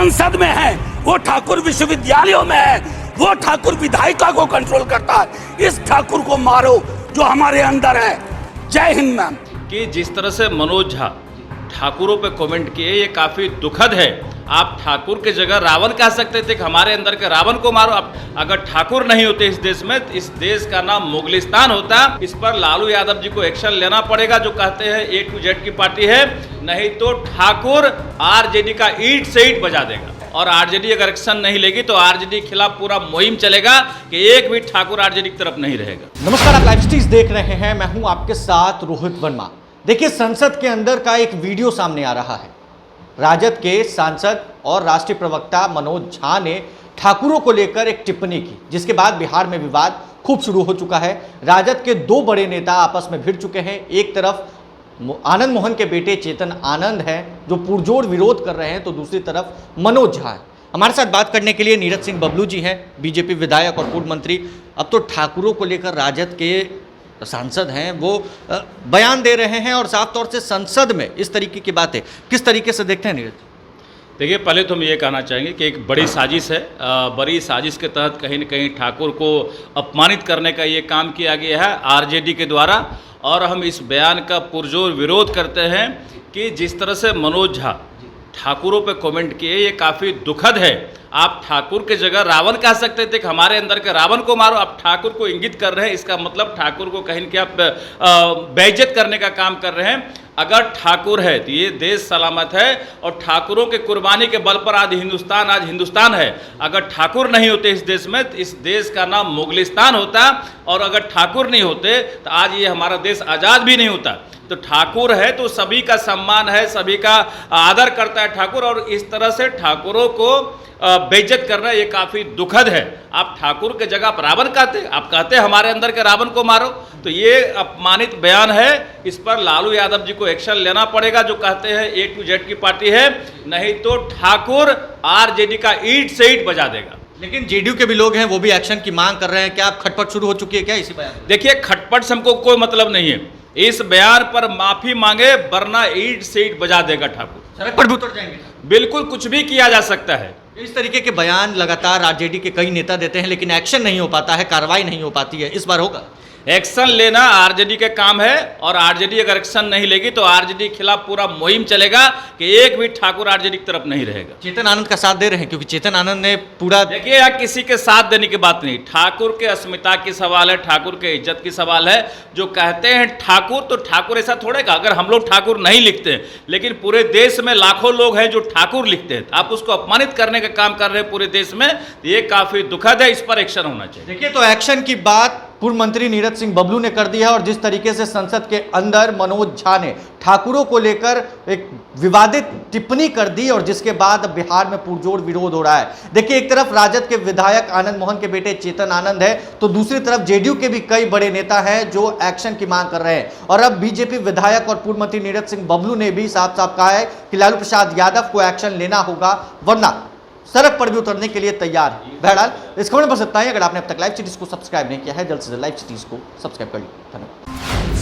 संसद में है, वो ठाकुर विश्वविद्यालयों में है, वो ठाकुर विधायिका को कंट्रोल करता है। इस ठाकुर को मारो जो हमारे अंदर है। जय हिंद मैम। कि जिस तरह से मनोज झा ठाकुरों पे कमेंट किए, ये काफ़ी दुखद है। आप ठाकुर के जगह रावण कह सकते थे कि हमारे अंदर के रावण को मारो। अब अगर ठाकुर नहीं होते इस देश में, इस देश का नाम मुगलिस्तान होता। इस पर लालू यादव जी को एक्शन लेना पड़ेगा, जो कहते हैं A to Z की पार्टी है। नहीं तो ठाकुर आरजेडी का ईंट से ईंट बजा देगा। और आरजेडी अगर एक्शन नहीं लेगी तो आरजेडी के खिलाफ पूरा मुहिम चलेगा कि एक भी ठाकुर आरजेडी की तरफ नहीं रहेगा। नमस्कार, आप लाइव स्ट्रीम्स देख रहे हैं। मैं हूं आपके साथ रोहित वर्मा। देखिए, संसद के अंदर का एक वीडियो सामने आ रहा है। राजद के सांसद और राष्ट्रीय प्रवक्ता मनोज झा ने ठाकुरों को लेकर एक टिप्पणी की, जिसके बाद बिहार में विवाद खूब शुरू हो चुका है। राजद के दो बड़े नेता आपस में भिड़ चुके हैं। एक तरफ आनंद मोहन के बेटे चेतन आनंद हैं जो पुरजोर विरोध कर रहे हैं, तो दूसरी तरफ मनोज झा है। हमारे साथ बात करने के लिए नीरज सिंह बबलू जी हैं, बीजेपी विधायक और पूर्व मंत्री। अब तो ठाकुरों को लेकर राजद के सांसद हैं, वो बयान दे रहे हैं और साफ तौर से संसद में इस तरीके की बातें किस तरीके से देखते हैं नीरज? देखिए, पहले तो हम ये कहना चाहेंगे कि एक बड़ी साजिश है। बड़ी साजिश के तहत कहीं न कहीं ठाकुर को अपमानित करने का ये काम किया गया है आरजेडी के द्वारा। और हम इस बयान का पुरजोर विरोध करते हैं कि जिस तरह से मनोज झा ठाकुरों पे कमेंट किए, ये काफ़ी दुखद है। आप ठाकुर के जगह रावण कह सकते थे कि हमारे अंदर के रावण को मारो। आप ठाकुर को इंगित कर रहे हैं, इसका मतलब ठाकुर को कहीं क्या बेइज्जत करने का काम कर रहे हैं। अगर ठाकुर है तो ये देश सलामत है, और ठाकुरों के कुर्बानी के बल पर आज हिंदुस्तान है। अगर ठाकुर नहीं होते इस देश में, तो इस देश का नाम मुगलिस्तान होता। और अगर ठाकुर नहीं होते तो आज ये हमारा देश आज़ाद भी नहीं होता। तो ठाकुर है तो सभी का सम्मान है, सभी का आदर करता है ठाकुर। और इस तरह से ठाकुरों को बेइज्जत करना ये काफ़ी दुखद है। आप ठाकुर के जगह आप रावण कहते, आप कहते हमारे अंदर के रावण को मारो, तो ये अपमानित बयान है। इस पर लालू यादव जी को एक्शन लेना पड़ेगा, जो कहते हैं A to Z की पार्टी है। नहीं तो ठाकुर आरजेडी का ईंट से ईंट बजा देगा। लेकिन जेडीयू के भी लोग हैं, वो भी एक्शन की मांग कर रहे हैं। क्या आप खटपट शुरू हो चुकी है क्या इसी बयान? देखिए, खटपट से हमको कोई मतलब नहीं है। इस बयान पर माफी मांगे, वरना ईंट से ईंट बजा देगा ठाकुर। सड़क पर भी उतर जाएंगे? बिल्कुल, कुछ भी किया जा सकता है। इस तरीके के बयान लगातार आरजेडी के कई नेता देते हैं, लेकिन एक्शन नहीं हो पाता है, कार्रवाई नहीं हो पाती है। इस बार होगा? एक्शन लेना आरजेडी का काम है, और आरजेडी अगर एक्शन नहीं लेगी तो आरजेडी के खिलाफ पूरा मुहिम चलेगा कि एक भी ठाकुर आरजेडी की तरफ नहीं रहेगा। चेतन आनंद का साथ दे रहे हैं, क्योंकि चेतन आनंद ने पूरा, देखिए, यहाँ किसी के साथ देने की बात नहीं, ठाकुर के अस्मिता की सवाल है, ठाकुर के इज्जत की सवाल है। जो कहते हैं ठाकुर, तो ठाकुर ऐसा थोड़े का, अगर हम लोग ठाकुर नहीं लिखते, लेकिन पूरे देश में लाखों लोग हैं जो ठाकुर लिखते हैं, आप उसको अपमानित करने का काम कर रहे हैं पूरे देश में, ये काफी दुखद है। इस पर एक्शन होना चाहिए। देखिए, तो एक्शन की बात पूर्व मंत्री नीरज सिंह बबलू ने कर दिया है। और जिस तरीके से संसद के अंदर मनोज झा ने ठाकुरों को लेकर एक विवादित टिप्पणी कर दी, और जिसके बाद बिहार में पुरजोर विरोध हो रहा है। देखिए, एक तरफ राजद के विधायक आनंद मोहन के बेटे चेतन आनंद है, तो दूसरी तरफ जेडीयू के भी कई बड़े नेता हैं जो एक्शन की मांग कर रहे हैं। और अब बीजेपी विधायक और पूर्व मंत्री नीरज सिंह बबलू ने भी साफ साफ कहा है कि लालू प्रसाद यादव को एक्शन लेना होगा, वरना सड़क पर भी उतरने के लिए तैयार है। बहरहाल, इस खबर में बस इतना ही। अगर आपने अब तक लाइव सिटीज को सब्सक्राइब नहीं किया है, जल्द से जल्द लाइव सिटीज को सब्सक्राइब कर लीजिए। धन्यवाद।